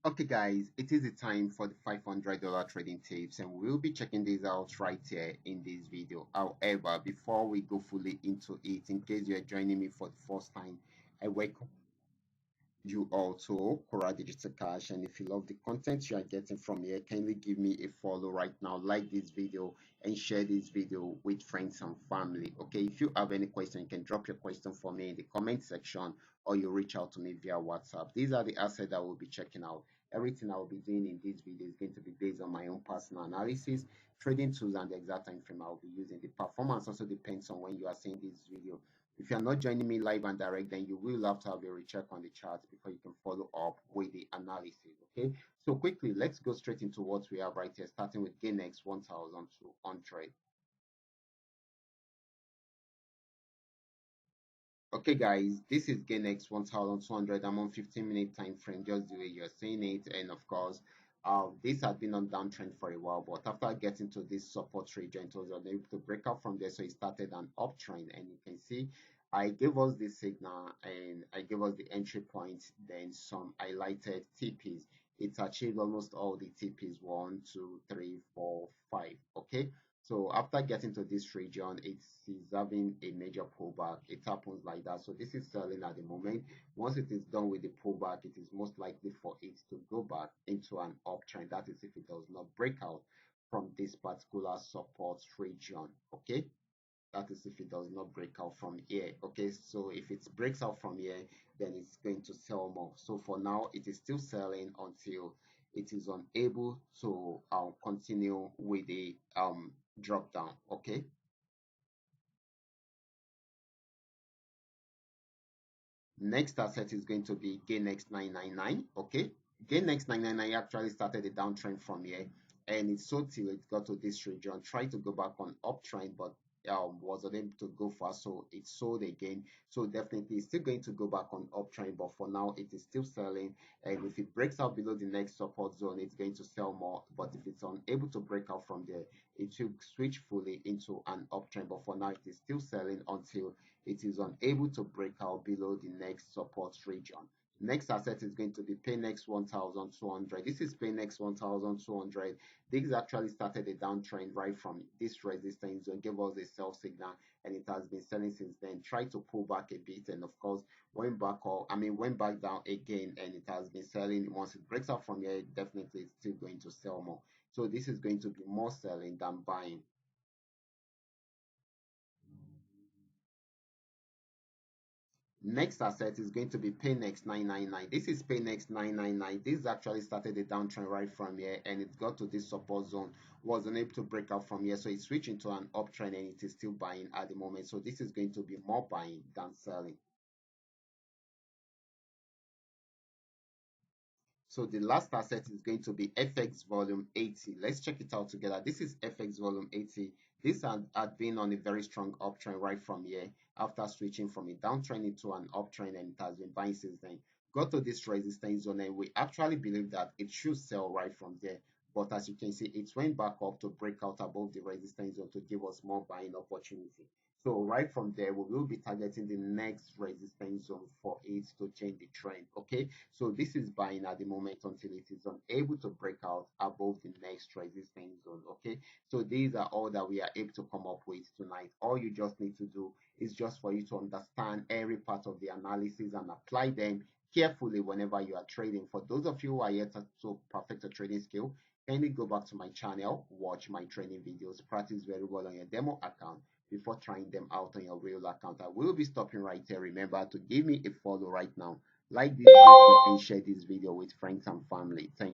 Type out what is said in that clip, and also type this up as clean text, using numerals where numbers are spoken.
Okay, guys, it is the time for the $500 trading tips, and we'll be checking these out right here in this video. However, before we go fully into it, in case you're joining me for the first time, I welcome you all to Qora Digital Cash. And if you love the content you are getting from here, kindly give me a follow right now, like this video, and share this video with friends and family. Okay, if you have any question, you can drop your question for me in the comment section, or you reach out to me via WhatsApp. These are the assets that we'll be checking out. Everything I will be doing in this video is going to be based on my own personal analysis, trading tools, and the exact time frame I will be using. The performance also depends on when you are seeing this video. If you're not joining me live and direct, then you will have to have a recheck on the chart before you can follow up with the analysis. Okay, so quickly, let's go straight into what we have right here, starting with GainX 1200. Okay, guys, this is GainX 1200. I'm on 15-minute time frame, just the way you're seeing it. And of course, this had been on downtrend for a while, but after getting to this support region, it was unable to break out from there. So it started an uptrend, and you can see I gave us this signal and I gave us the entry point, then some highlighted TPs. It's achieved almost all the TPs, one, two, three, four, five. Okay, so after getting to this region, it is having a major pullback. It happens like that. So this is selling at the moment. Once it is done with the pullback, it is most likely for it to go back into an uptrend. That is if it does not break out from this particular support region. Okay. That is if it does not break out from here. Okay, so if it breaks out from here, then it's going to sell more. So for now, it is still selling until it is unable to continue with the drop down. Okay, next asset is going to be GainX 999. Okay, GainX 999 actually started a downtrend from here, and it sold till it got to this region. Tried to go back on uptrend, but was unable to go fast, so it sold again. So definitely it's still going to go back on uptrend, but for now it is still selling. And if it breaks out below the next support zone, it's going to sell more. But if it's unable to break out from there, it will switch fully into an uptrend. But for now, it is still selling until it is unable to break out below the next support region. Next asset is going to be Paynex 1200. This is Paynex 1200. This actually started a downtrend right from this resistance zone, gave us a sell signal, and it has been selling since then. Tried to pull back a bit, and of course, went back up. Went back down again, and it has been selling. Once it breaks out from here, definitely it's still going to sell more. So this is going to be more selling than buying. Next asset is going to be Paynex 999. This is Paynex 999. This actually started a downtrend right from here, and it got to this support zone, was unable to break out from here. So it switched into an uptrend, and it is still buying at the moment. So this is going to be more buying than selling. So the last asset is going to be FX volume 80. Let's check it out together. This is FX volume 80. This had been on a very strong uptrend right from here after switching from a downtrend into an uptrend, and it has been buying since then. Got to this resistance zone, and we actually believe that it should sell right from there. But as you can see, it went back up to break out above the resistance zone to give us more buying opportunity. So right from there, we will be targeting the next resistance zone for it to change the trend. Okay, so this is buying at the moment until it is unable to break out above the next resistance zone. Okay, so these are all that we are able to come up with tonight. All you just need to do is just for you to understand every part of the analysis and apply them carefully whenever you are trading. For those of you who are yet to perfect a trading skill, kindly go back to my channel, watch my training videos, practice very well on your demo account before trying them out on your real account. I will be stopping right here. Remember to give me a follow right now, like this video and share this video with friends and family. Thank